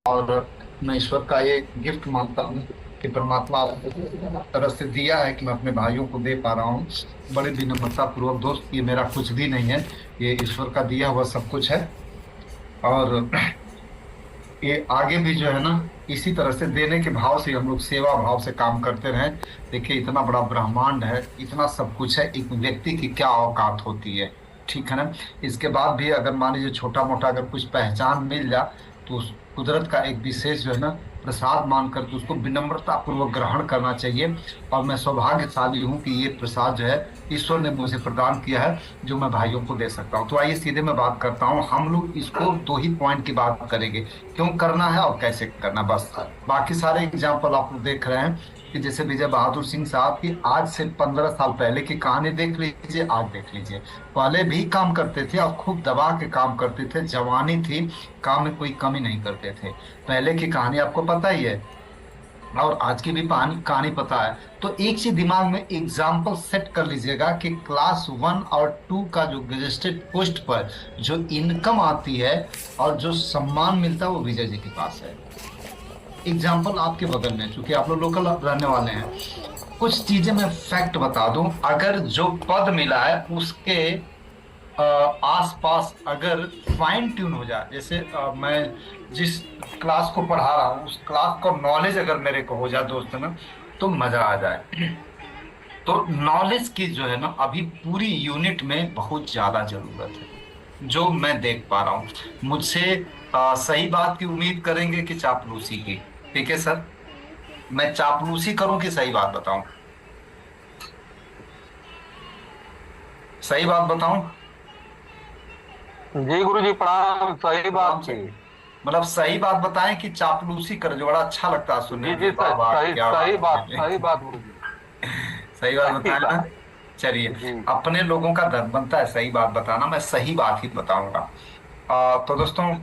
और मैं ईश्वर का ये गिफ्ट मानता हूँ कि परमात्मा तरह से दिया है कि मैं अपने भाइयों को दे पा रहा हूँ। बड़े विनम्रता पूर्वक दोस्त, ये मेरा कुछ भी नहीं है, ये ईश्वर का दिया हुआ सब कुछ है। और ये आगे भी जो है ना, इसी तरह से देने के भाव से हम लोग सेवा भाव से काम करते रहें। देखिए, इतना बड़ा ब्रह्मांड है, इतना सब कुछ है, एक व्यक्ति की क्या औकात होती है। ठीक है ना। इसके बाद भी अगर मान लीजिए छोटा मोटा अगर कुछ पहचान मिल जाए, तो उस कुदरत का एक विशेष जो है ना प्रसाद मान करके उसको विनम्रता पूर्वक ग्रहण करना चाहिए। और मैं सौभाग्यशाली हूँ कि ये प्रसाद जो है ईश्वर ने मुझे प्रदान किया है, जो मैं भाइयों को दे सकता हूँ। तो आइए सीधे मैं बात करता हूँ। हम लोग इसको दो ही पॉइंट की बात करेंगे, क्यों करना है और कैसे करना, बस। बाकी सारे एग्जाम्पल आप लोग देख रहे हैं कि जैसे विजय बहादुर सिंह साहब की आज से 15 साल पहले की कहानी देख लीजिए, आज देख लीजिए। पहले भी काम करते थे और खूब दबा के काम करते थे, जवानी थी, काम में कोई कमी नहीं करते थे। पहले की कहानी आपको पता ही है, और आज की भी कहानी कहानी पता है। तो एक चीज दिमाग में एग्जाम्पल सेट कर लीजिएगा कि क्लास 1 और 2 का जो गजेटेड पोस्ट पर जो इनकम आती है और जो सम्मान मिलता है, वो विजय जी के पास है। एग्जाम्पल आपके बगल में, चूंकि आप लोग लोकल रहने वाले हैं, कुछ चीजें मैं फैक्ट बता दूं। अगर जो पद मिला है उसके आसपास अगर फाइन ट्यून हो जाए, जैसे मैं जिस क्लास को पढ़ा रहा हूँ उस क्लास का नॉलेज अगर मेरे को हो जाए दोस्त ना, तो मजा आ जाए। तो नॉलेज की जो है ना अभी पूरी यूनिट में बहुत ज्यादा जरूरत है, जो मैं देख पा रहा हूँ। मुझसे सही बात की उम्मीद करेंगे कि चापलूसी की? ठीक है सर, मैं चापलूसी करूं कि सही बात बताऊं? सही बात बताऊं? जी गुरु जी प्रणाम। सही प्रणाम बात सर। की। मतलब सही बात बताएं कि चापलूसी कर, जो बड़ा अच्छा लगता है सुनने जी में, जी वाह वाह सही क्या सही बात बात, है। सही बात गुरु जी। सही बात सही बताएं ना। बात। चलिए, जी अपने लोगों का धर्म बनता है सही बात बताना, मैं सही बात ही बताऊंगा। तो दोस्तों,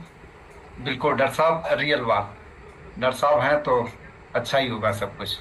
बिल्कुल डर साहब रियल बात, डर साहब हैं तो अच्छा ही होगा सब कुछ।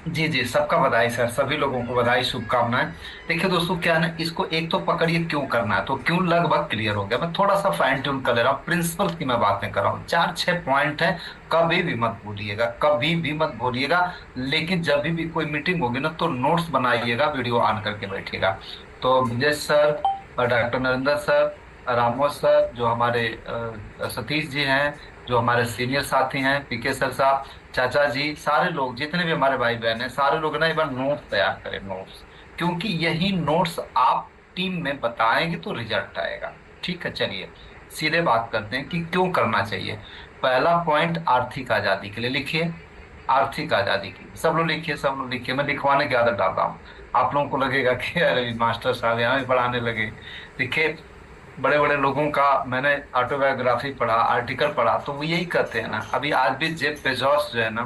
जी जी, सबका बधाई सर, सभी लोगों को बधाई, शुभकामनाएं। देखिए दोस्तों, क्या है ना, इसको एक तो पकड़िए क्यों करना है, तो क्यों लगभग क्लियर हो गया। मैं थोड़ा सा फाइन ट्यून कर ले रहा हूँ, प्रिंसिपल की मैं बातें कर रहा हूँ, 4-6 पॉइंट है। कभी भी मत भूलिएगा, कभी भी मत भूलिएगा। लेकिन जब भी कोई मीटिंग होगी ना, तो नोट्स बनाइएगा, वीडियो ऑन करके बैठिएगा। तो Vijay sir, doctor Narendra sir, Ramos sir, जो हमारे सतीश जी हैं, जो हमारे सीनियर साथी हैं, पीके सर साहब, चाचा जी, सारे लोग जितने भी हमारे भाई बहन हैं, सारे लोग ना एक बार नोट्स तैयार करें, नोट्स। क्योंकि यही नोट्स आप टीम में बताएंगे तो रिजल्ट आएगा। ठीक है, चलिए सीधे बात करते हैं कि क्यों करना चाहिए। पहला पॉइंट, आर्थिक आजादी के लिए लिखिए। आर्थिक आजादी की सब लोग लिखिए, सब लोग लिखिए, मैं लिखवाने की आदत डालता हूँ। आप लोगों को लगेगा कि अरे मास्टर साहब यहाँ भी पढ़ाने लगे। देखिए, बड़े बड़े लोगों का मैंने ऑटोबायोग्राफी पढ़ा, आर्टिकल पढ़ा, तो वो यही कहते हैं ना। अभी आज भी जेफ बेजोस जो है ना,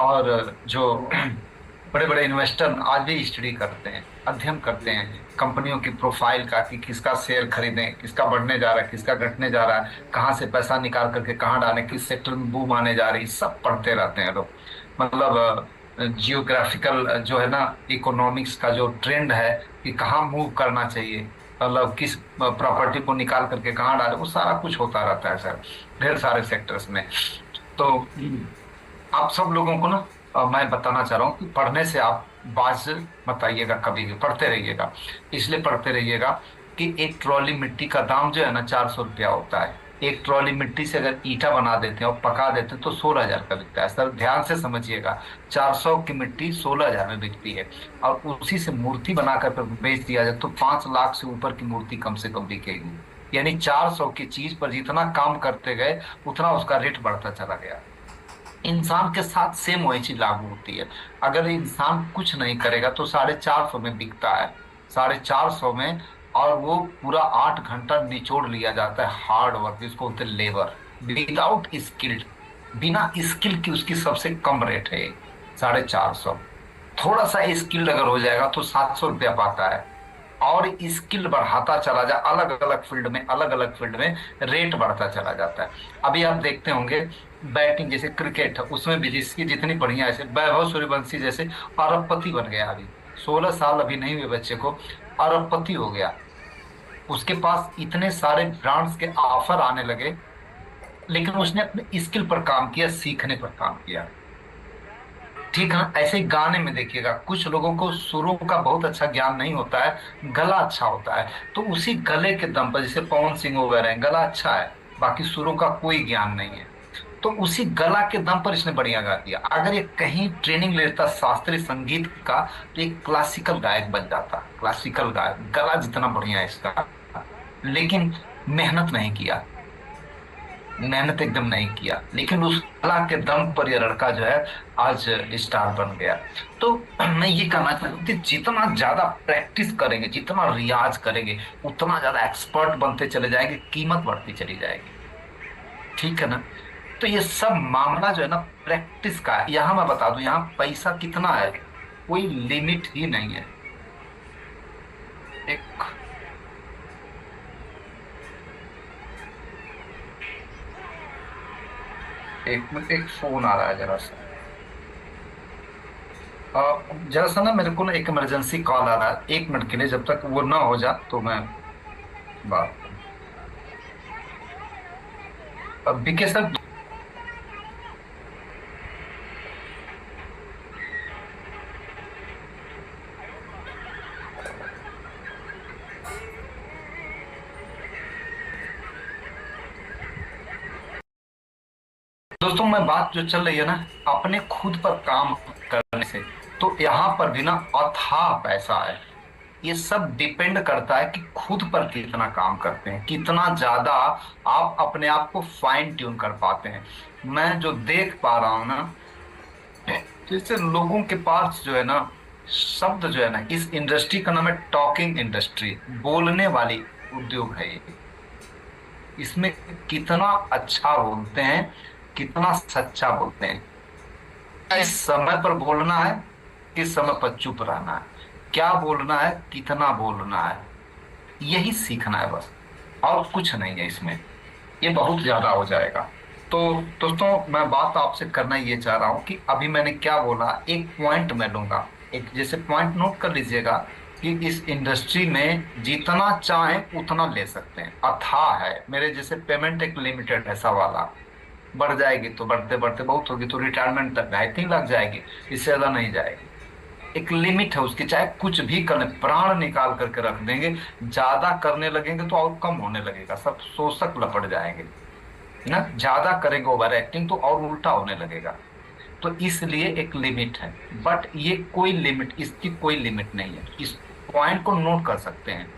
और जो बड़े बड़े इन्वेस्टर आज भी स्टडी करते हैं, अध्ययन करते हैं कंपनियों की प्रोफाइल का, कि किसका शेयर खरीदें, किसका बढ़ने जा रहा है, किसका घटने जा रहा है, कहाँ से पैसा निकाल करके कहाँ डालें, किस सेक्टर में बूम आने जा रही है, सब पढ़ते रहते हैं लोग। मतलब जियोग्राफिकल जो है ना, इकोनॉमिक्स का जो ट्रेंड है कि कहाँ मूव करना चाहिए, मतलब किस प्रॉपर्टी को निकाल करके कहाँ डाले, वो सारा कुछ होता रहता है सर, ढेर सारे सेक्टर्स में। तो आप सब लोगों को ना मैं बताना चाह रहा हूँ कि पढ़ने से आप बाज मत आइएगा, कभी भी पढ़ते रहिएगा। इसलिए पढ़ते रहिएगा कि एक ट्रॉली मिट्टी का दाम जो है ना 400 रुपया होता है। एक ट्रॉली मिट्टी से अगर ईंटा बना देते हैं और पका देते हैं तो 16,000 का बिकता है सर, ध्यान से समझिएगा। 400 की मिट्टी 16,000 में बिकती है, और उसी से मूर्ति बनाकर बेच दिया जाए तो 5 लाख से ऊपर की मूर्ति कम से कम बिकेगी। यानी 400 की चीज पर जितना काम करते गए, उतना उसका रेट बढ़ता चला गया। इंसान के साथ सेम वही चीज लागू होती है। अगर इंसान कुछ नहीं करेगा तो 450 में बिकता है, 450 में। और वो पूरा 8 घंटा निचोड़ लिया जाता है, हार्ड वर्क जिसको बोलते हैं लेबर, विदाउट स्किल्ड। बिना स्किल की उसकी सबसे कम रेट है 450। थोड़ा सा स्किल्ड अगर हो जाएगा तो 700 रुपया पाता है। और स्किल बढ़ाता चला जा, अलग अलग फील्ड में, अलग अलग फील्ड में रेट बढ़ता चला जाता है। अभी आप देखते होंगे, बैटिंग जैसे क्रिकेट है, उसमें भी जिसकी जितनी बढ़िया, ऐसे वैभव सूर्यवंशी जैसे अरबपति बन गया अभी, 16 साल अभी नहीं हुए बच्चे को, अरबपति हो गया। उसके पास इतने सारे ब्रांड्स के ऑफर आने लगे लेकिन उसने अपने स्किल पर काम किया, सीखने पर काम किया। ठीक है ना? ऐसे ही गाने में देखिएगा, कुछ लोगों को सुरों का बहुत अच्छा ज्ञान नहीं होता है, गला अच्छा होता है, तो उसी गले के दम पर, जैसे पवन सिंह वगैरह हैं, गला अच्छा है, बाकी सुरों का कोई ज्ञान नहीं है, तो उसी गला के दम पर इसने बढ़िया गा दिया। अगर ये कहीं ट्रेनिंग लेता शास्त्रीय संगीत का, तो एक क्लासिकल गायक बन जाता, क्लासिकल गायक, गला जितना बढ़िया है इसका। लेकिन मेहनत नहीं किया, मेहनत एकदम नहीं किया, लेकिन उस कला के दम पर ये लड़का जो है आज स्टार बन गया। तो मैं ये कहना चाहता हूँ कि जितना ज्यादा प्रैक्टिस करेंगे, जितना रियाज करेंगे, उतना ज्यादा एक्सपर्ट बनते चले जाएंगे, कीमत बढ़ती चली जाएगी। ठीक है ना? तो ये सब मामला जो है ना, प्रैक्टिस का है। यहाँ मैं बता दूं, यहाँ पैसा कितना है, कोई लिमिट ही नहीं है। एक एक मिनट, एक फोन आ रहा है जरा सा। जरा सा ना, मेरे को ना एक इमरजेंसी कॉल आ रहा है, 1 मिनट के लिए, जब तक वो ना हो जा तो मैं बात। अब बीके सर। दोस्तों, मैं बात जो चल रही है ना, अपने खुद पर काम करने से, तो यहाँ पर भी ना अथाह पैसा है। ये सब डिपेंड करता है कि खुद पर कितना काम करते हैं, कितना ज्यादा आप अपने आप को फाइन ट्यून कर पाते हैं। मैं जो देख पा रहा हूं ना, जैसे लोगों के पास जो है ना, शब्द जो है ना, इस इंडस्ट्री का नाम है टॉकिंग इंडस्ट्री, बोलने वाली उद्योग है ये। इसमें कितना अच्छा बोलते हैं, कितना सच्चा बोलते हैं, किस समय पर बोलना है, किस समय पर चुप रहना है, क्या बोलना है, कितना बोलना है, यही सीखना है बस, और कुछ नहीं है इसमें। ये बहुत ज्यादा हो जाएगा। तो दोस्तों, मैं बात आपसे करना ये चाह रहा हूं कि अभी मैंने क्या बोला, एक पॉइंट मैं लूंगा, एक जैसे पॉइंट नोट कर लीजिएगा कि इस इंडस्ट्री में जितना चाहें उतना ले सकते हैं, अथाह है। मेरे जैसे पेमेंट एक लिमिटेड ऐसा वाला, बढ़ जाएगी तो बढ़ते बढ़ते बहुत होगी तो रिटायरमेंट तक आई थिंक लग जाएगी, इससे ज्यादा नहीं जाएगी। एक लिमिट है उसकी, चाहे कुछ भी करने, प्राण निकाल करके रख देंगे, ज्यादा करने लगेंगे तो और कम होने लगेगा, सब शोषक लपट जाएंगे ना, ज्यादा करेंगे ओवर एक्टिंग तो और उल्टा होने लगेगा। तो इसलिए एक लिमिट है, बट ये कोई लिमिट, इसकी कोई लिमिट नहीं है। इस पॉइंट को नोट कर सकते हैं।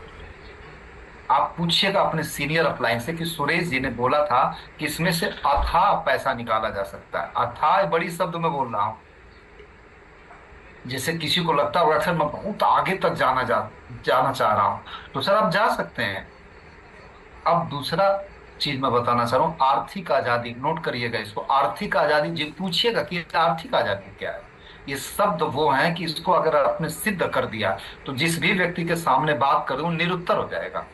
आप पूछिएगा अपने सीनियर अपलाइन से कि सुरेश जी ने बोला था कि इसमें से अथाह पैसा निकाला जा सकता है। अथाह बड़ी शब्द में बोल रहा हूं। जैसे किसी को लगता होगा सर मैं बहुत आगे तक जाना चाह रहा हूं, तो सर आप जा सकते हैं। अब दूसरा चीज मैं बताना चाह रहा हूँ, आर्थिक आजादी, नोट करिएगा इसको। आर्थिक आजादी, जी पूछिएगा कि आर्थिक आजादी क्या है, ये शब्द वो है कि इसको अगर आपने सिद्ध कर दिया तो जिस भी व्यक्ति के सामने बात करूं निरुत्तर हो जाएगा।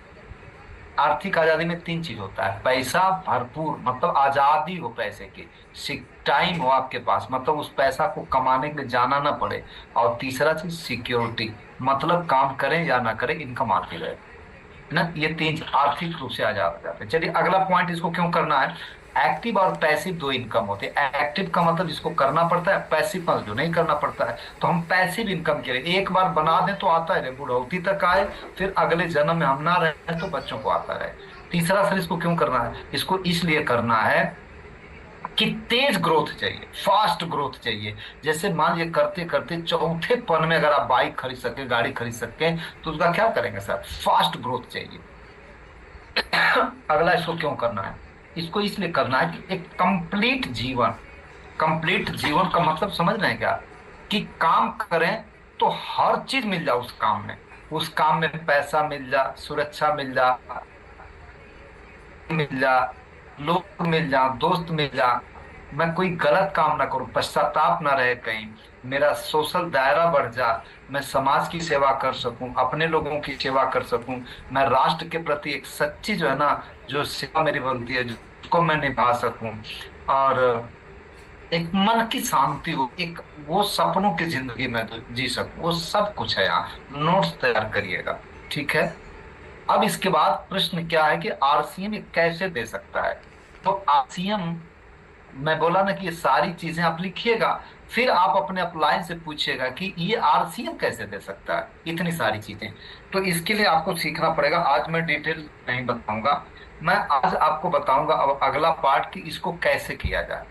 आर्थिक आजादी में 3 चीज होता है, पैसा भरपूर, मतलब आजादी हो पैसे की, टाइम हो आपके पास, मतलब उस पैसा को कमाने के लिए जाना ना पड़े, और तीसरा चीज सिक्योरिटी, मतलब काम करें या ना करें इनकम आती रहे ना। ये 3 आर्थिक रूप से आजाद हो जाते हैं। चलिए अगला पॉइंट, इसको क्यों करना है। एक्टिव और पैसिव 2 इनकम होते हैं। एक्टिव का मतलब जिसको करना पड़ता है, पैसिव का जो नहीं करना पड़ता है। तो हम पैसिव इनकम के लिए एक बार बना दें तो आता है, बुढ़ौती तक आए, फिर अगले जन्म में हम ना रहे तो बच्चों को आता रहे। तीसरा सर इसको क्यों करना है, इसको इसलिए करना है कि तेज ग्रोथ चाहिए, फास्ट ग्रोथ चाहिए। जैसे मान लीजिए करते करते चौथे पन में अगर आप बाइक खरीद सके, गाड़ी खरीद सके, तो उसका क्या करेंगे सर, फास्ट ग्रोथ चाहिए। अगला इसको क्यों करना है, इसको इसलिए करना है कि एक कंप्लीट जीवन, कंप्लीट जीवन का मतलब समझ रहे हैं क्या, कि काम करें तो हर चीज मिल जाए उस काम में, उस काम में पैसा मिल जा, सुरक्षा मिल जा, लोग मिल जा, दोस्त मिल जा, मैं कोई गलत काम ना करूं, पश्चाताप ना रहे कहीं, मेरा सोशल दायरा बढ़ जा, मैं समाज की सेवा कर सकूं, अपने लोगों की सेवा कर सकूं, मैं राष्ट्र के प्रति एक सच्ची जो है ना, जो सेवा मेरी बनती है उसको मैं निभा सकूं, और एक मन की शांति हो, एक वो सपनों की जिंदगी में जी सकूं, वो सब कुछ है यहाँ। नोट्स तैयार करिएगा, ठीक है। अब इसके बाद प्रश्न क्या है कि आरसीएम कैसे दे सकता है। तो आरसीएम, मैं बोला ना कि ये सारी चीजें आप लिखिएगा, फिर आप अपने अपलायंस से पूछिएगा कि ये आरसीएम कैसे दे सकता है, इतनी सारी चीजें। तो इसके लिए आपको सीखना पड़ेगा। आज मैं डिटेल नहीं बताऊंगा, मैं आज आपको बताऊंगा अब अगला पार्ट कि इसको कैसे किया जाए।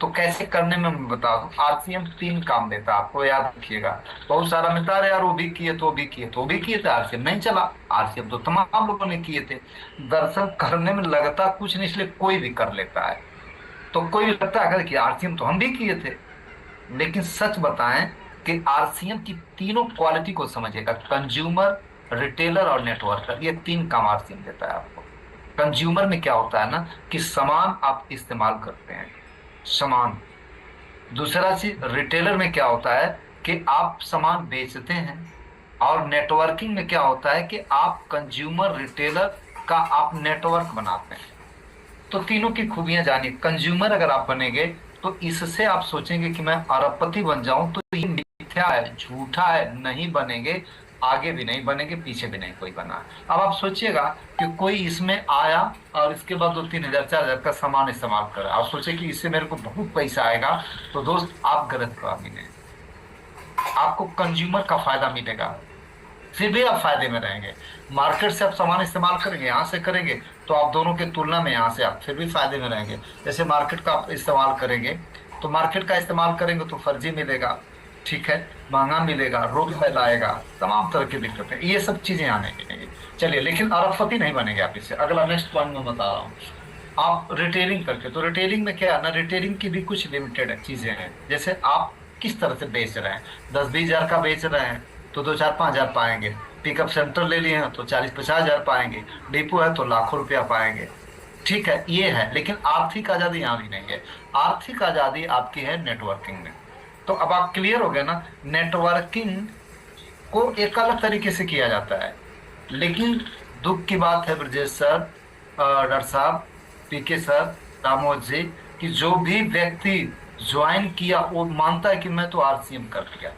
तो कैसे करने में मैं बता दूं, आरसीएम 3 काम देता है, आपको याद रखिएगा। बहुत सारा मिलता है यार, वो भी किए तो वो भी किए तो वो भी किए थे, आरसीएम नहीं चला। आरसीएम तो तमाम लोगों ने किए थे। दरअसल करने में लगता कुछ नहीं, इसलिए कोई भी कर लेता है। तो कोई भी लगता है कि आरसीएम तो हम भी किए थे, लेकिन सच बताएं कि आरसीएम की तीनों क्वालिटी को समझिएगा, कंज्यूमर, रिटेलर और नेटवर्कर, ये 3 काम आरसीएम देता है आपको। कंज्यूमर में क्या होता है ना कि सामान आप इस्तेमाल करते हैं, सामान। दूसरा चीज रिटेलर में क्या होता है कि आप सामान बेचते हैं। और नेटवर्किंग में क्या होता है कि आप कंज्यूमर रिटेलर का आप नेटवर्क बनाते हैं। तो तीनों की खूबियां जानिए। कंज्यूमर अगर आप बनेंगे तो इससे आप सोचेंगे कि मैं अरबपति बन जाऊं, तो ये मिथ्या है, झूठा है, नहीं बनेंगे। आगे भी नहीं बनेंगे, पीछे भी नहीं कोई बना है। अब आप सोचिएगा कि कोई इसमें आया और इसके बाद 2-3 हजार 4 हजार का सामान इस्तेमाल कर रहा है, आप सोचे कि इससे मेरे को बहुत पैसा आएगा, तो दोस्त आप गलत काम में। आपको कंज्यूमर का फायदा मिलेगा, फिर भी आप फायदे में रहेंगे। मार्केट से आप सामान इस्तेमाल करेंगे, यहाँ से करेंगे, तो आप दोनों के तुलना में यहाँ से आप फिर भी फायदे में रहेंगे। जैसे मार्केट का आप इस्तेमाल करेंगे, तो मार्केट का इस्तेमाल करेंगे तो फर्जी मिलेगा, ठीक है, महंगा मिलेगा, रोग फैलाएगा, तमाम तरह की दिक्कतें, ये सब चीजें आने मिलेंगी। चलिए, लेकिन अरबपति नहीं बनेंगे आप इससे। अगला नेक्स्ट पॉइंट में बता रहा हूँ। आप रिटेलिंग करके, तो रिटेलिंग में क्या है ना, रिटेलिंग की भी कुछ लिमिटेड चीजें हैं। जैसे आप किस तरह से बेच रहे हैं, 10-20 हजार का बेच रहे हैं तो 2-4-5 हजार पाएंगे। पिकअप सेंटर ले लिए हैं तो 40-50 हजार पाएंगे। डिपो है तो लाखों रुपया पाएंगे। ठीक है, ये है। लेकिन आर्थिक आजादी यहाँ भी नहीं है। आर्थिक आजादी आपकी है नेटवर्किंग में। तो अब आप क्लियर हो गए ना, नेटवर्किंग को एक अलग तरीके से किया जाता है। लेकिन दुख की बात है ब्रजेश सर, डॉक्टर साहब, पीके सर, रामोद जी, कि जो भी व्यक्ति ज्वाइन किया वो मानता है कि मैं तो आरसीएम कर लिया।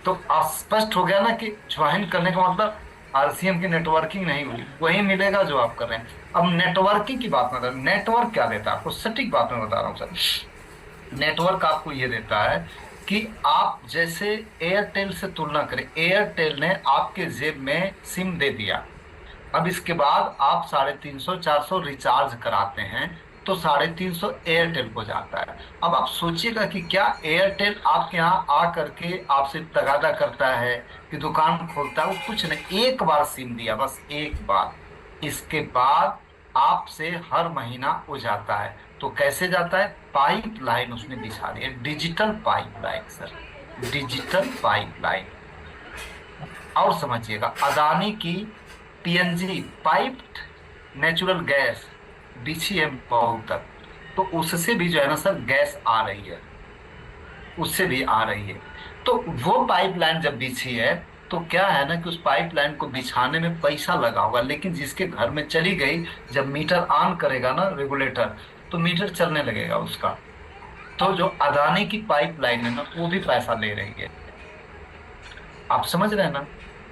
तो स्पष्ट हो गया ना कि ज्वाइन करने का मतलब आरसीएम की नेटवर्किंग नहीं हुई, वही मिलेगा जो आप कर रहे हैं। अब नेटवर्किंग की बात ना, नेटवर्क क्या देता है आपको, सटीक बात मैं बता रहा हूँ सर। नेटवर्क आपको ये देता है कि आप जैसे एयरटेल से तुलना करें, एयरटेल ने आपके जेब में सिम दे दिया। अब इसके बाद आप 350-400 रिचार्ज कराते हैं तो 350 एयरटेल को जाता है। अब आप सोचिएगा कि क्या एयरटेल आपके यहाँ आ करके आपसे तगादा करता है कि दुकान खोलता है, वो कुछ नहीं, एक बार सिम दिया, बस एक बार। इसके बाद आपसे हर महीना वो जाता है। तो कैसे जाता है, पाइप लाइन उसने बिछा दी है, digital pipe line sir, digital pipe line. और समझिएगा, अदानी की पीएनजी पाइप्ड नेचुरल गैस बिछी है बहुत तक, तो उससे भी जो है ना सर गैस आ रही है, उससे भी आ रही है। तो वो पाइपलाइन जब बिछी है तो क्या है ना कि उस पाइपलाइन को बिछाने में पैसा लगा होगा, लेकिन जिसके घर में चली गई, जब मीटर ऑन करेगा ना रेगुलेटर, तो मीटर चलने लगेगा उसका। तो जो अदानी की पाइपलाइन है ना, वो भी पैसा ले रही है। आप समझ रहे हैं ना।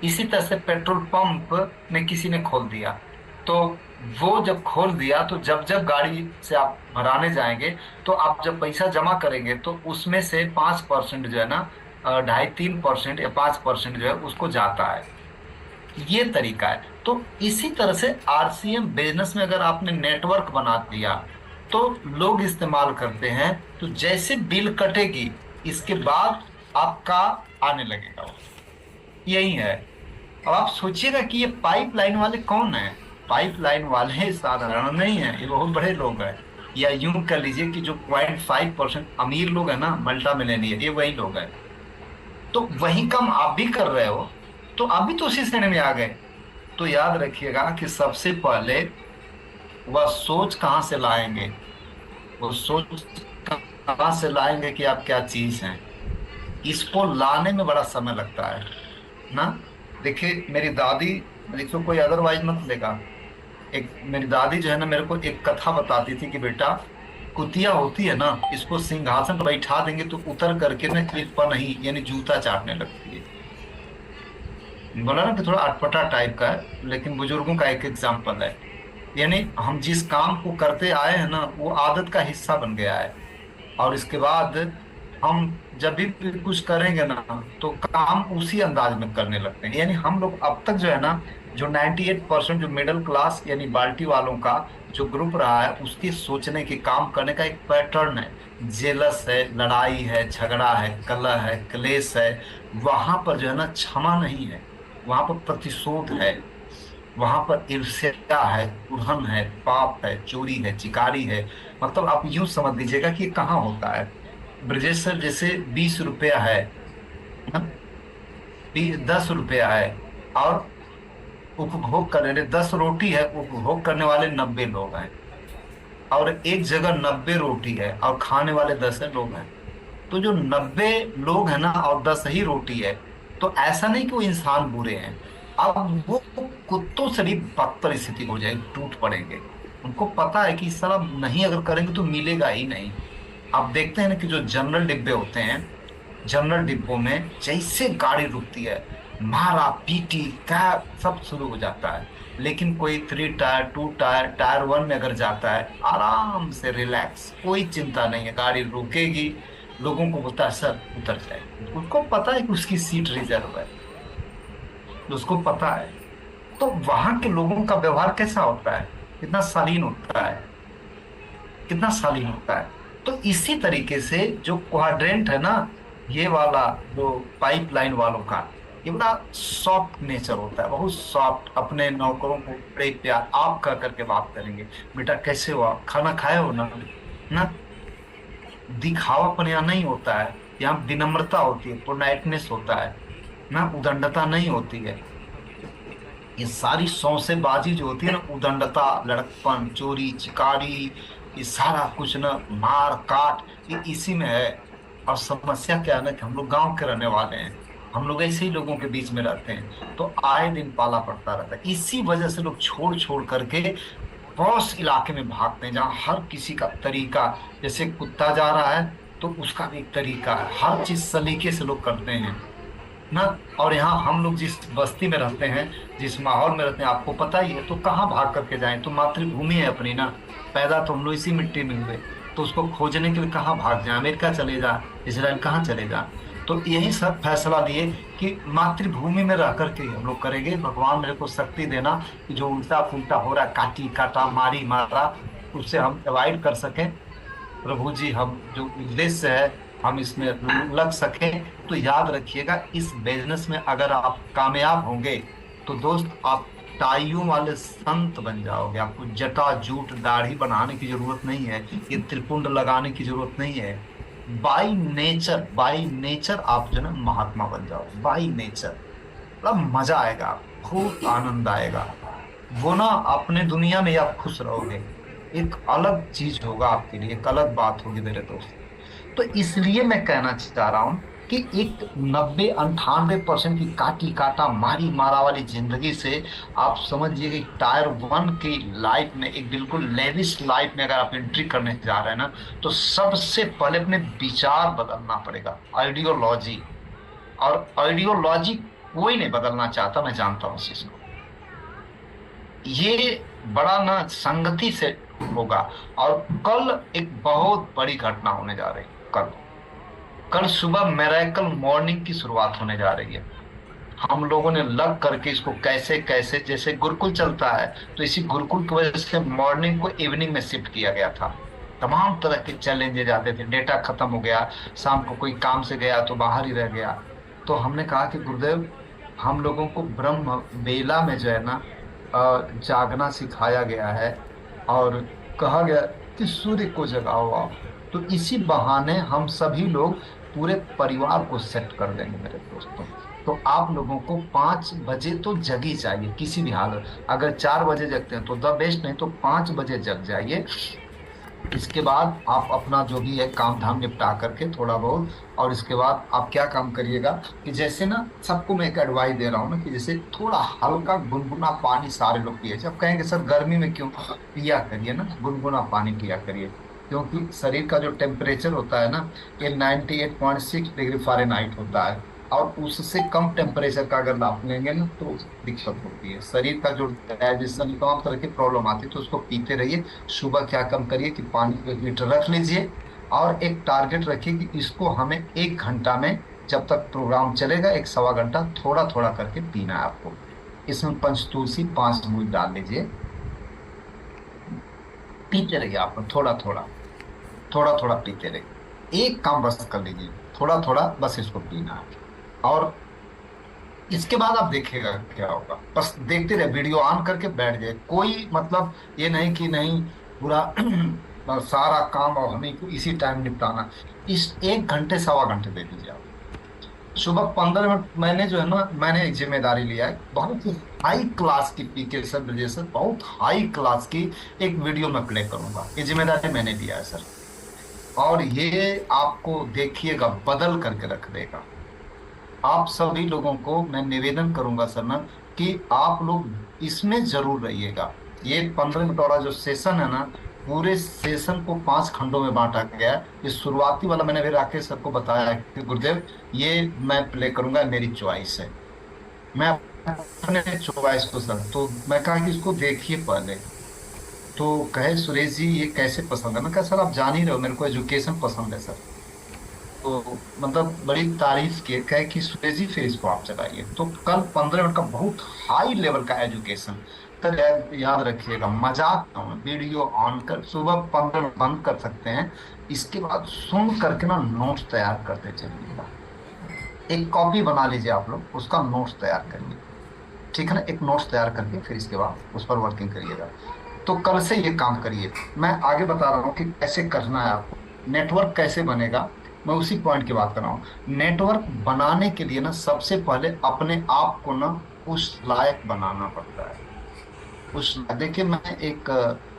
इसी तरह से पेट्रोल पंप में किसी ने खोल दिया, तो वो जब खोल दिया तो जब जब गाड़ी से आप भराने जाएंगे, तो आप जब पैसा जमा करेंगे तो उसमें से 5% जो है ना, 2.5-3% या 5% जो है उसको जाता है। ये तरीका है। तो इसी तरह से आरसीएम बिजनेस में अगर आपने नेटवर्क बना दिया तो लोग इस्तेमाल करते हैं, तो जैसे बिल कटेगी इसके बाद आपका आने लगेगा वो। यही है। अब आप सोचिएगा कि ये पाइपलाइन वाले कौन है। पाइपलाइन वाले साधारण नहीं है, ये बहुत बड़े लोग हैं। या यूं कर लीजिए कि जो 0.5% अमीर लोग हैं ना, मल्टा मिलेनियर, ये वही लोग हैं। तो वही काम आप भी कर रहे हो, तो आप भी तो उसी श्रेणी में आ गए। तो याद रखिएगा कि सबसे पहले वह सोच कहाँ से लाएंगे, वो सोच कहाँ से लाएंगे कि आप क्या चीज हैं, इसको लाने में बड़ा समय लगता है ना। देखिए मेरी दादी, देखो कोई अदरवाइज मत लेगा, एक मेरी दादी जो है ना, मेरे को एक कथा बताती थी कि बेटा, कुतिया होती है ना, इसको सिंहासन पर बैठा देंगे तो उतर करके ना एक पर नहीं, यानी जूता चाटने लगती है। बोला ना कि थोड़ा अटपटा टाइप का है, लेकिन बुजुर्गों का एक एग्जाम्पल है। यानी हम जिस काम को करते आए हैं ना वो आदत का हिस्सा बन गया है। और इसके बाद हम जब भी कुछ करेंगे ना तो काम उसी अंदाज में करने लगते हैं। यानी हम लोग अब तक जो है ना, जो 98% जो मिडिल क्लास यानी बाल्टी वालों का जो ग्रुप रहा है, उसकी सोचने की काम करने का एक पैटर्न है। जेलस है, लड़ाई है, झगड़ा है, कलह है, क्लेश है। वहां पर जो है ना क्षमा नहीं है, वहां पर प्रतिशोध है, वहां पर ईर्ष्या है, उल्हन है, पाप है, चोरी है, चिकारी है। मतलब आप यूं समझ लीजिएगा कि ये कहाँ होता है। ब्रजेश सर, जैसे 20 रुपया है ना, 10 रुपया है, और उपभोग करने 10 रोटी है, उपभोग करने वाले 90 लोग हैं। और एक जगह 90 रोटी है और खाने वाले 10 लोग हैं। तो जो 90 लोग हैं ना और 10 ही रोटी है, तो ऐसा नहीं कि वो इंसान बुरे हैं। अब वो कुत्तों से भी बदतर स्थिति हो जाएगी, टूट पड़ेंगे। उनको पता है कि इस साला नहीं अगर करेंगे तो मिलेगा ही नहीं। आप देखते हैं ना कि जो जनरल डिब्बे होते हैं, जनरल डिब्बों में जैसे गाड़ी रुकती है, मारा पीटी कैब सब शुरू हो जाता है। लेकिन कोई 3 टायर 2 टायर टायर 1 में अगर जाता है, आराम से रिलैक्स, कोई चिंता नहीं है, गाड़ी रुकेगी, लोगों को बोलता है सर उतर जाए। उसको पता है कि उसकी सीट रिजर्व है, उसको पता है। तो वहां के लोगों का व्यवहार कैसा होता है, कितना शालीन होता है, कितना शालीन होता है। तो इसी तरीके से जो क्वाड्रेंट है ना, ये वाला जो पाइपलाइन वालों का, ये बड़ा सॉफ्ट नेचर होता है, बहुत सॉफ्ट। अपने नौकरों को बड़े प्यार आप कह करके बात करेंगे, बेटा कैसे हो, आप खाना खाए हो ना। ना दिखावापन यहाँ नहीं होता है, यहाँ विनम्रता होती है, पोलाइटनेस होता है ना, उदंडता नहीं होती है। ये सारी सौंसेबाजी जो होती है ना, उदंडता, लड़कपन, चोरी चिकारी, ये सारा कुछ ना, मार काट, ये इसी में है। और समस्या क्या है ना कि हम लोग गांव के रहने वाले हैं, हम लोग ऐसे ही लोगों के बीच में रहते हैं, तो आए दिन पाला पड़ता रहता है। इसी वजह से लोग छोड़ छोड़ करके पड़ोस इलाके में भागते हैं, जहाँ हर किसी का तरीका, जैसे कुत्ता जा रहा है तो उसका भी एक तरीका है, हर चीज सलीके से लोग करते हैं ना। और यहाँ हम लोग जिस बस्ती में रहते हैं, जिस माहौल में रहते हैं, आपको पता ही है, तो कहाँ भाग करके जाएं। तो मातृभूमि है अपनी ना, पैदा तो हम लोग इसी मिट्टी में हुए, तो उसको खोजने के लिए कहाँ भाग जाए, अमेरिका चले जा, इसराइल कहाँ चले जा। तो यही सब फैसला लिए कि मातृभूमि में रह करके हम लोग करेंगे। भगवान मेरे को शक्ति देना कि जो उल्टा पुल्टा हो रहा है, काटी काटा मारी मारा, उससे हम अवॉइड कर सकें। प्रभु जी, हम जो उद्देश्य है हम इसमें लग सके। तो याद रखिएगा, इस बिजनेस में अगर आप कामयाब होंगे तो दोस्त आप टाइयों वाले संत बन जाओगे। आपको जटा जूट दाढ़ी बनाने की जरूरत नहीं है, ये त्रिपुंड लगाने की जरूरत नहीं है। बाई नेचर आप जो ना महात्मा बन जाओ, बाई नेचर। बड़ा मजा आएगा, खूब आनंद आएगा। वो ना अपने दुनिया में आप खुश रहोगे, एक अलग चीज होगा आपके लिए, एक अलग बात होगी मेरे दोस्त। तो इसलिए मैं कहना चाह रहा हूं कि एक 90-98% की काटी काटा मारी मारा वाली जिंदगी से आप समझिए कि टायर 1 की लाइफ में, एक बिल्कुल लेविश लाइफ में अगर आप एंट्री करने जा रहे हैं ना, तो सबसे पहले अपने विचार बदलना पड़ेगा, आइडियोलॉजी। और आइडियोलॉजी कोई नहीं बदलना चाहता, मैं जानता हूँ इस चीज को। ये बड़ा ना संगति से होगा। और कल एक बहुत बड़ी घटना होने जा रही है। कल कल सुबह मैराकल मॉर्निंग की शुरुआत होने जा रही है। हम लोगों ने लग करके इसको कैसे कैसे, जैसे गुरुकुल चलता है, तो इसी गुरुकुल की वजह से मॉर्निंग को इवनिंग में शिफ्ट किया गया था। तमाम तरह के चैलेंजेस आते थे, डेटा खत्म हो गया, शाम को कोई काम से गया तो बाहर ही रह गया। तो हमने कहा कि गुरुदेव, हम लोगों को ब्रह्म बेला में जो है ना जागना सिखाया गया है, और कहा गया कि सूर्य को जगाओ आप। तो इसी बहाने हम सभी लोग पूरे परिवार को सेट कर देंगे मेरे दोस्तों। तो आप लोगों को 5 बजे तो जग ही चाहिए किसी भी हालत। अगर 4 बजे जगते हैं तो द बेस्ट, नहीं तो 5 बजे जग जाइए। इसके बाद आप अपना जो भी है काम धाम निपटा करके थोड़ा बहुत, और इसके बाद आप क्या काम करिएगा कि जैसे ना, सबको मैं एक एडवाइस दे रहा हूँ ना, कि जैसे थोड़ा हल्का गुनगुना पानी सारे लोग पिए। जब कहेंगे सर गर्मी में क्यों, पिया करिए ना, गुनगुना पानी पिया करिए। क्योंकि शरीर का जो टेम्परेचर होता है ना, ये 98.6 डिग्री फ़ारेनहाइट होता है। और उससे कम टेम्परेचर का अगर आप लेंगे ना तो दिक्कत होती है, शरीर का जो डाइजेशन तमाम तरह की प्रॉब्लम आती है। तो उसको पीते रहिए। सुबह क्या कम करिए कि पानी को 1 लीटर रख लीजिए, और एक टारगेट रखिए कि इसको हमें 1 घंटा में, जब तक प्रोग्राम चलेगा, एक सवा घंटा थोड़ा थोड़ा करके पीना है आपको। इसमें पंचतुलसी 5 बूंद डाल लीजिए, पीते रहिए आप थोड़ा थोड़ा, थोड़ा थोड़ा पीते रहिए। एक काम बस कर लीजिए, थोड़ा थोड़ा बस इसको पीना है। और इसके बाद आप देखिएगा क्या होगा। बस देखते रहे, वीडियो ऑन करके बैठ जाए। कोई मतलब ये नहीं कि नहीं पूरा सारा काम और हमें को इसी टाइम निपटाना। इस 1 घंटे सवा घंटे दे दीजिए आप। सुबह 15 मिनट मैंने जो है ना, मैंने एक जिम्मेदारी लिया है, बहुत ही हाई क्लास की पीके सर, ब्रजेश सर, बहुत हाई क्लास की एक वीडियो में प्ले करूंगा। ये जिम्मेदारी मैंने लिया है सर, और ये आपको देखिएगा बदल करके रख देगा। आप सभी लोगों को मैं निवेदन करूंगा सर ना, कि आप लोग इसमें जरूर रहिएगा। ये 15 मिनट वाला जो सेशन है ना, पूरे सेशन को 5 खंडों में बांटा गया है। ये शुरुआती वाला मैंने भी राकेश सर को बताया है कि गुरुदेव ये मैं प्ले करूंगा, मेरी चॉइस है, मैं अपने चॉइस को सर। तो मैं कहा कि इसको देखिए पहले। तो कहे सुरेश जी ये कैसे पसंद है? मैं कहा सर आप जान ही रहे हो मेरे को एजुकेशन पसंद है सर। तो मतलब बड़ी तारीफ की, कहे कि सुरेश जी फिर इसको आप चलाइए। तो कल 15 मिनट का बहुत हाई लेवल का एजुकेशन। तो याद रखिएगा, मजाक ना हो, वीडियो ऑन कर सुबह 15 मिनट बंद कर सकते हैं। इसके बाद सुन करके ना नोट्स तैयार करते चलिएगा। एक कॉपी बना लीजिए आप लोग, उसका नोट्स तैयार करिए, ठीक है ना। एक नोट्स तैयार करके फिर इसके बाद उस पर वर्किंग करिएगा। तो कल से ये काम करिए। मैं आगे बता रहा हूँ कि कैसे करना है आपको, नेटवर्क कैसे बनेगा। मैं उसी पॉइंट की बात कर रहा हूँ। नेटवर्क बनाने के लिए ना सबसे पहले अपने आप को ना उस लायक बनाना पड़ता है। उस देखिए, मैं एक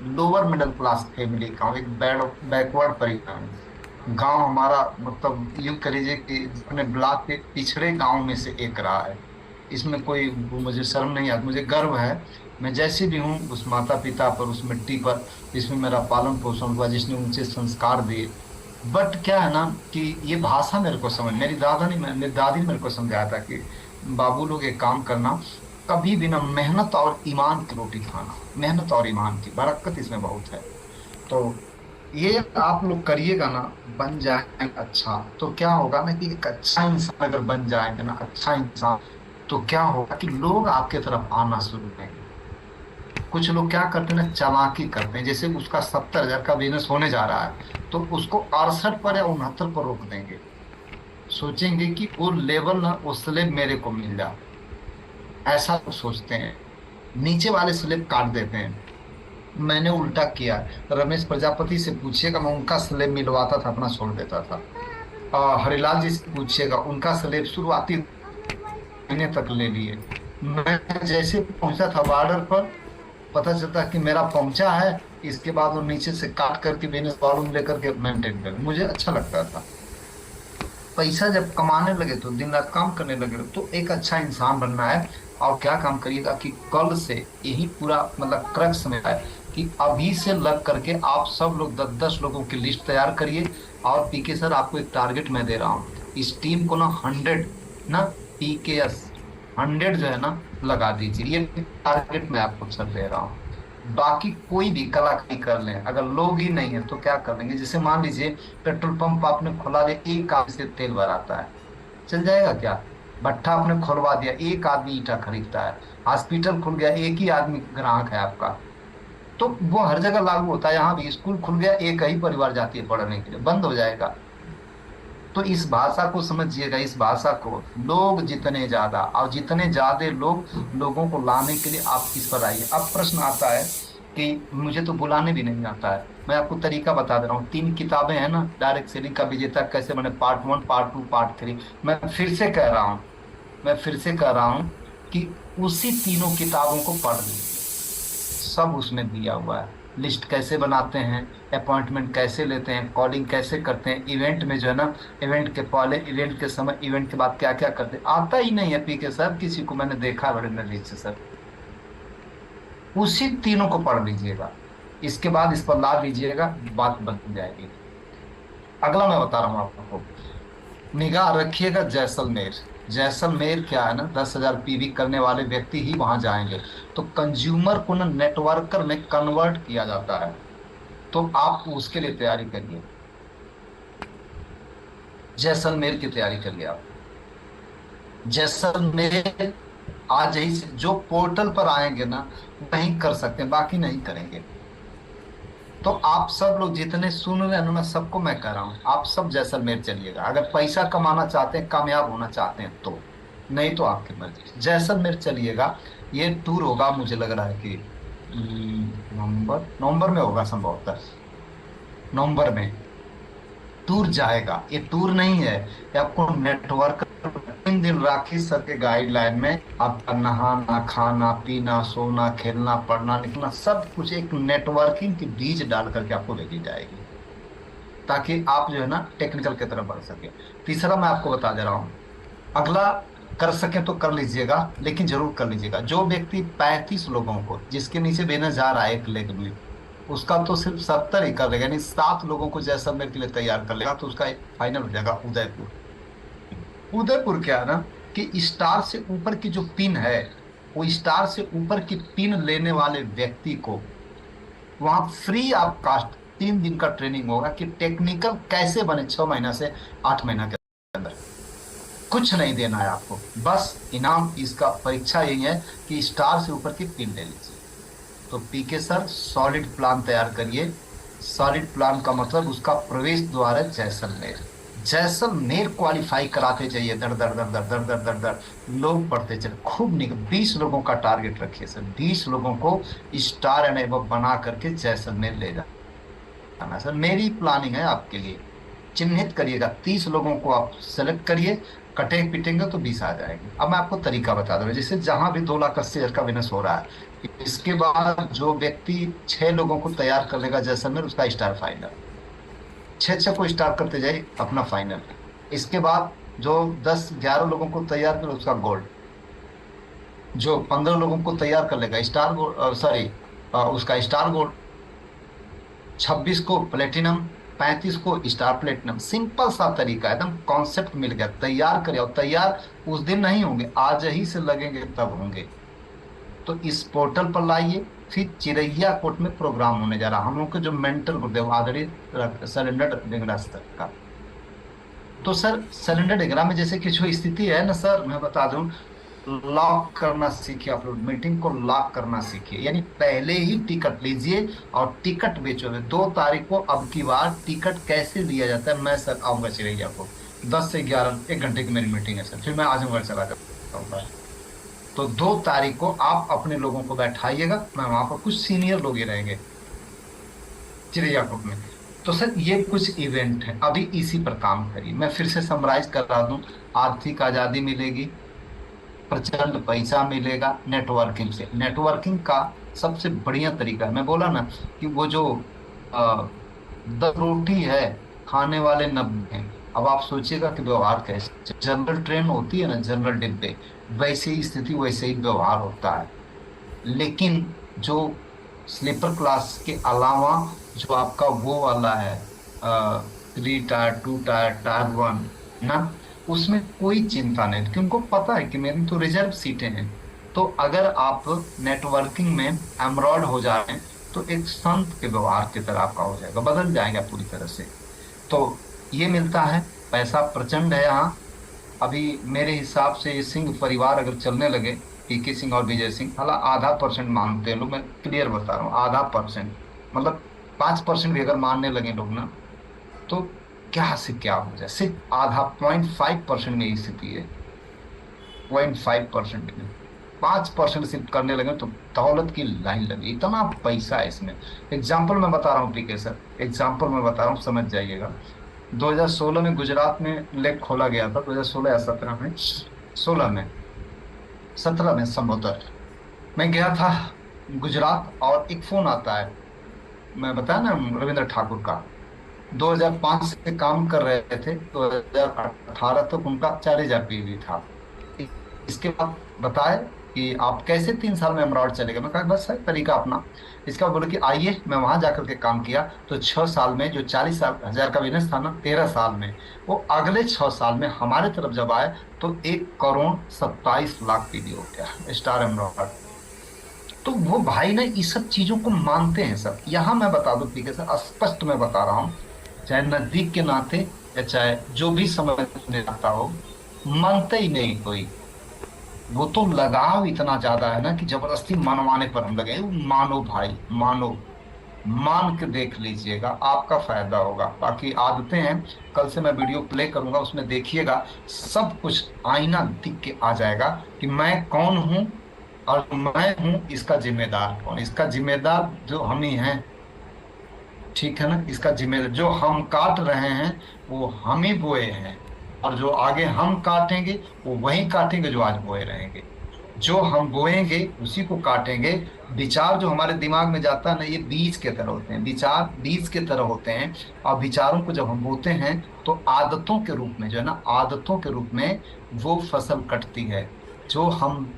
लोअर मिडिल क्लास फैमिली का हूँ, एक बैकवर्ड परिवार हूँ। गांव हमारा मतलब यूं कर लीजिए कि अपने ब्लॉक के पिछड़े गांव में से एक रहा है। इसमें कोई मुझे शर्म नहीं आती, मुझे गर्व है। मैं जैसे भी हूँ उस माता पिता पर, उस मिट्टी पर, जिसमें मेरा पालन पोषण हुआ, जिसने ऊंचे संस्कार दिए। बट क्या है ना कि ये भाषा मेरे को समझ, मेरी दादी ने मेरे को समझाया था कि बाबू लोग एक काम करना, कभी भी ना मेहनत और ईमान की रोटी खाना, मेहनत और ईमान की बरकत इसमें बहुत है। तो ये आप लोग करिएगा ना, बन जाएंगे अच्छा। तो क्या होगा ना कि एक अच्छा इंसान अगर बन जाएंगे ना, अच्छा इंसान, तो क्या होगा कि लोग आपके तरफ आना शुरू करेंगे। कुछ लोग क्या करते हैं ना, चालाकी करते हैं। जैसे उसका 70,000 का बिजनेस होने जा रहा है, तो उसको 68 पर या 69 पर रोक देंगे। सोचेंगे कि वो लेवल ना, वो स्लेब मेरे को मिल जाए, ऐसा लोग सोचते हैं। नीचे वाले स्लेब काट देते हैं। मैंने उल्टा किया। रमेश प्रजापति से पूछिएगा, मैं उनका स्लेब मिलवाता था, अपना छोड़ देता था। हरिलाल जी से पूछिएगा, उनका स्लेब शुरुआती महीने तक ले लिए। मैं जैसे पहुंचा था बॉर्डर पर, पता चलता कि मेरा पहुंचा है, इसके बाद वो नीचे से काट करके बिजनेस वॉल्यूम लेकर के मेंटेन कर, मुझे अच्छा लगता था। पैसा जब कमाने लगे तो दिन रात काम करने लगे, तो एक अच्छा इंसान बनना है। और क्या काम करिएगा कि कल से यही पूरा मतलब क्रक्स में है कि अभी से लग करके आप सब लोग 10-10 लोगों की लिस्ट तैयार करिए। और पीके सर आपको एक टारगेट मैं दे रहा हूँ, इस टीम को ना 100 ना, पीकेएस 100 जो है ना लगा दीजिए। ये टारगेट मैं आपको सर दे रहा हूँ। बाकी कोई भी कलाकारी कर लें, अगर लोग ही नहीं है तो क्या कर लेंगे। जैसे मान लीजिए पेट्रोल पंप आपने खोला लिया, एक आदमी से तेल भराता है, चल जाएगा क्या? भट्ठा आपने खुलवा दिया, एक आदमी ईंटा खरीदता है। हॉस्पिटल खुल गया, एक ही आदमी ग्राहक है आपका। तो वो हर जगह लागू होता है। यहाँ भी स्कूल खुल गया, एक ही परिवार जाती है पढ़ने के लिए, बंद हो जाएगा। तो इस भाषा को समझिएगा। इस भाषा को लोग जितने ज्यादा और जितने ज्यादा लोगों को लाने के लिए आप इस पर आइए। अब प्रश्न आता है कि मुझे तो बुलाने भी नहीं आता है। मैं आपको तरीका बता दे रहा हूँ। 3 किताबें हैं ना, डायरेक्ट सेलिंग का विजेता कैसे बने, पार्ट 1, पार्ट 2, पार्ट 3। मैं फिर से कह रहा हूँ कि उसी तीनों किताबों को पढ़ लीजिए। सब उसमें दिया हुआ है। लिस्ट कैसे बनाते हैं, अपॉइंटमेंट कैसे लेते हैं, कॉलिंग कैसे करते हैं, इवेंट में जो है ना, इवेंट के पहले, इवेंट के समय, इवेंट के बाद क्या क्या करते हैं। आता ही नहीं है पीके सर, किसी को मैंने देखा बड़े नजदीक से सर। उसी तीनों को पढ़ लीजिएगा, इसके बाद इस पर ला लीजिएगा, बात बन जाएगी। अगला मैं बता रहा हूँ आपको, निगाह रखिएगा जैसलमेर। जैसलमेर क्या है ना, 10,000 पीवी करने वाले व्यक्ति ही वहां जाएंगे। तो कंज्यूमर को ना नेटवर्कर में कन्वर्ट किया जाता है। तो आप उसके लिए तैयारी करिए, जैसलमेर की तैयारी करिए आप। जैसलमेर आज ही से जो पोर्टल पर आएंगे ना, वहीं कर सकते हैं, बाकी नहीं करेंगे। तो आप सब लोग जितने सुन रहे हैं ना, मैं सबको मैं कह रहा हूँ, आप सब जैसलमेर चलिएगा अगर पैसा कमाना चाहते हैं, कामयाब होना चाहते हैं तो। नहीं तो आपकी मर्जी, जैसलमेर चलिएगा। ये टूर होगा, मुझे लग रहा है कि नवंबर नवंबर में होगा संभवतः। नवंबर में टूर जाएगा। ये टूर नहीं है, ये आपको नेटवर्क। 3 दिन राखी सर के गाइडलाइन में आपका नहाना, खाना, पीना, सोना, खेलना, पढ़ना, लिखना, सब कुछ एक नेटवर्किंग की बीज डाल करके आपको भेजी जाएगी, ताकि आप जो है ना टेक्निकल की तरफ बढ़ सके। तीसरा मैं आपको बता दे रहा हूँ, अगला कर सके तो कर लीजिएगा, लेकिन जरूर कर लीजिएगा। जो व्यक्ति 35 लोगों को, जिसके नीचे देने जा रहा है एक लेग में, उसका तो सिर्फ 70 ही कर लेगा, यानी 7 लोगों को जैसलमेर के लिए तैयार कर लेगा, तो उसका फाइनल हो जाएगा उदयपुर। उदयपुर क्या है ना, कि स्टार से ऊपर की जो पिन है, वो स्टार से ऊपर की पिन लेने वाले व्यक्ति को वहां फ्री ऑफ कास्ट 3 दिन का ट्रेनिंग होगा कि टेक्निकल कैसे बने 6 महीना से 8 महीना के अंदर। कुछ नहीं देना है आपको, बस इनाम इसका परीक्षा यही है कि स्टार से ऊपर की पिन ले लीजिए। तो पीके सर सॉलिड प्लान तैयार करिए। सॉलिड प्लान का मतलब उसका प्रवेश द्वार है जैसलमेर। जैसलमेर क्वालिफाई कराते जाइए, दर दर दर दर दर दर दर दर लोग पढ़ते चले, खूब 20 लोगों का टारगेट रखिए सर, 20 लोगों को स्टार एंड एबव बना करके जैसलमेर ले जाना सर। मेरी प्लानिंग है आपके लिए। चिन्हित करिएगा, 30 लोगों को आप सेलेक्ट करिए, कटे पिटेंगे तो 20 आ जाएंगे। अब मैं आपको तरीका बता दूंगा, जैसे जहां भी 2,80,000 का बिजनेस हो रहा है, इसके बाद जो व्यक्ति 6 लोगों को तैयार कर लेगा जैसलमेर, उसका स्टार फाइनल। 6 6 को स्टार करते जाए, अपना फाइनल। इसके बाद जो 10 11 लोगों को तैयार कर, उसका गोल्ड। जो 15 लोगों को तैयार कर लेगा, स्टार गोल्ड, सॉरी, उसका स्टार गोल्ड। 26 को प्लेटिनम, 35 को स्टार प्लेटिनम। सिंपल सा तरीका, एकदम कॉन्सेप्ट मिल गया। तैयार करिए, और तैयार उस दिन नहीं होंगे, आज ही से लगेंगे तब होंगे। तो इस पोर्टल पर लाइए। फिर चिरैया कोट में प्रोग्राम होने जा रहा, हम लोग के जो मेंटर गुरुदेव आदरणीय सिलेंडर डिंगरा सर का। तो सर सिलेंडर डिंगरा में जैसे कुछ स्थिति है ना सर, मैं बता दूं, लॉक करना सीखिए आप लोग, मीटिंग को लॉक करना सीखिए, यानी पहले ही टिकट लीजिए और टिकट बेचोगे। 2 तारीख को अब की बार टिकट कैसे लिया जाता है, मैं सर आऊंगा चिरैया को, 10 से 11 1 घंटे की मेरी मीटिंग है सर, फिर मैं आजमगढ़ चला जाऊंगा। तो 2 तारीख को आप अपने लोगों को बैठाइएगा, मैं वहां पर, कुछ सीनियर लोग ही रहेंगे चिड़ियाकोट में। तो सर ये कुछ इवेंट है, अभी इसी पर काम करिए। मैं फिर से समराइज करा दूं, आर्थिक आजादी मिलेगी, प्रचंड पैसा मिलेगा नेटवर्किंग से। नेटवर्किंग का सबसे बढ़िया तरीका है, मैं बोला ना कि वो जो 10 रोटी है, खाने वाले 90 हैं। अब आप सोचिएगा कि व्यवहार कैसे, जनरल ट्रेन होती है ना, जनरल डिब्बे, वैसे ही स्थिति, वैसे ही व्यवहार होता है। लेकिन जो स्लीपर क्लास के अलावा जो आपका वो वाला है, 3 टायर, 2 टायर, टायर 1 ना, उसमें कोई चिंता नहीं, क्योंकि उनको पता है कि मेरी तो रिजर्व सीटें हैं। तो अगर आप नेटवर्किंग में एमरॉड हो जाए, तो एक संत के व्यवहार की तरह आपका हो जाएगा, बदल जाएगा पूरी तरह से। तो ये मिलता है, पैसा प्रचंड है यहाँ। अभी मेरे हिसाब से ये सिंह परिवार अगर चलने लगे, पीके सिंह और विजय सिंह, हालांकि आधा परसेंट मानते हैं लोग, मैं क्लियर बता रहा हूँ, आधा परसेंट, मतलब 5% भी अगर मानने लगे लोग ना, तो क्या से क्या हो जाए, सिर्फ आधा, 0.5% में ही स्थिति है, 0.5% में। 5% सिर्फ करने लगे तो दौलत की लाइन लगी, इतना पैसा है इसमें। एग्जाम्पल मैं बता रहा हूँ पीके सर, एग्जाम्पल मैं बता रहा हूँ, समझ जाइएगा। 2016 में गुजरात में लेक खोला गया था, 2016 या 17 में, 16 में, 17 में संभवतः मैं गया था गुजरात, और एक फोन आता है, मैं बताया ना रविंद्र ठाकुर का, 2005 से काम कर रहे थे, 2018 तक उनका 4,000 पीवी था। इसके बाद बताए कि आप कैसे 3 साल में अमरावती चले गए। मैं कहा बस है तरीका अपना। इसका बाद बोले कि आइए, मैं वहां जाकर के काम किया तो 6 साल में जो 40,000 का बिजनेस था ना, 13 साल में, वो अगले 6 साल में हमारे तरफ जब आए तो 1,27,00,000 पीवी हो गया स्टार एमराल्ड। तो वो भाई ना इस सब चीजों को मानते हैं सब। यहाँ मैं बता दूं ठीक है सर, स्पष्ट मैं बता रहा हूँ, चाहे नजदीक के नाते या चाहे जो भी समझने आता हो, मानते ही नहीं कोई। वो तो लगाव इतना ज्यादा है ना कि जबरदस्ती मनवाने पर हम लगे। मानो भाई मानो, मान के देख लीजिएगा, आपका फायदा होगा। बाकी आदतें हैं, कल से मैं वीडियो प्ले करूंगा, उसमें देखिएगा सब कुछ आईना दिख के आ जाएगा कि मैं कौन हूं और मैं हूं इसका जिम्मेदार कौन। इसका जिम्मेदार जो हम ही हैं, ठीक है ना। इसका जिम्मेदार जो हम काट रहे हैं वो हम ही बोए हैं, और जो आगे हम काटेंगे वो वही काटेंगे जो आज बोए रहेंगे। जो हम बोएंगे उसी को काटेंगे। विचार जो हमारे दिमाग में जाता है ना, ये बीज के तरह होते हैं, विचार बीज के तरह होते हैं। और विचारों को जब हम बोते हैं तो आदतों के रूप में जो है ना, आदतों के रूप में वो फसल कटती है जो हम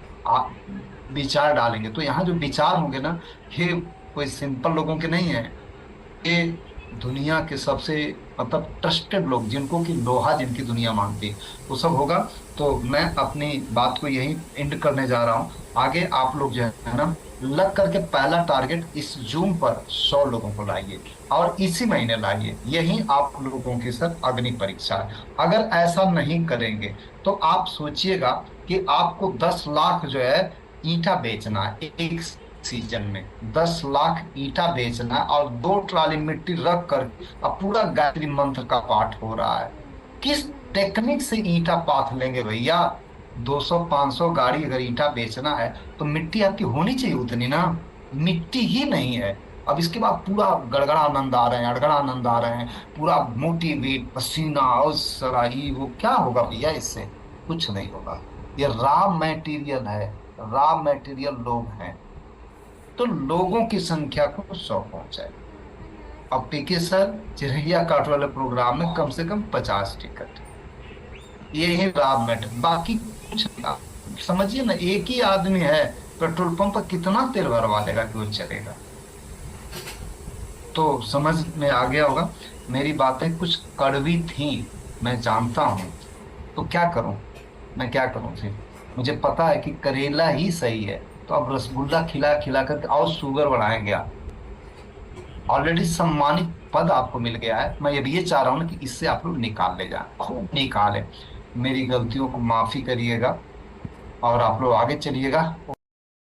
विचार डालेंगे। तो यहाँ जो विचार होंगे ना, ये कोई सिंपल लोगों के नहीं है, ये दुनिया के सबसे मतलब ट्रस्टेड लोग, जिनको कि लोहा जिनकी दुनिया मानती है, वो सब होगा। तो मैं अपनी बात को यही एंड करने जा रहा हूँ। आगे आप लोग जो है ना, लग करके पहला टारगेट इस जूम पर 100 लोगों को लाइए और इसी महीने लाइए। यही आप लोगों की सर अग्नि परीक्षा है। अगर ऐसा नहीं करेंगे तो आप सोचिएगा कि आपको 10 लाख जो है ईंटा बेचना है एक सीजन में। 10 लाख ईंटा बेचना है और 2 ट्राली मिट्टी रख कर अब पूरा गायत्री मंत्र का पाठ हो रहा है। किस टेक्निक से ईंटा पाथ लेंगे भैया? 200-500 गाड़ी अगर ईंटा बेचना है तो मिट्टी आपकी होनी चाहिए उतनी ना, मिट्टी ही नहीं है। अब इसके बाद पूरा गड़गड़ानंद आ रहे हैं, अड़गड़ानंद आ रहे हैं, पूरा मोटिवेट पसीना और सराही, वो क्या होगा भैया? इससे कुछ नहीं होगा। ये रॉ मटेरियल है, रॉ मटेरियल लोग हैं। तो लोगों की संख्या को 100 पहुंचाए। अब पीके सर चिरैया काट वाले प्रोग्राम में कम से कम 50 टिकट, यही लाभ मैटर, बाकी कुछ नहीं। आप समझिए ना, एक ही आदमी है, पेट्रोल पंप पर कितना तेल भरवा देगा कि वो चलेगा? तो समझ में आ गया होगा। मेरी बातें कुछ कड़वी थी, मैं जानता हूं। तो क्या करूं, मैं क्या करूं फिर? मुझे पता है कि करेला ही सही है। तो अब रसगुल्ला खिला खिला कर और शुगर बढ़ाएंगे आप। ऑलरेडी सम्मानित पद आपको मिल गया है। मैं अब ये चाह रहा हूं ना कि इससे आप लोग निकाल ले जाए, खूब निकाले। मेरी गलतियों को माफी करिएगा और आप लोग आगे चलिएगा।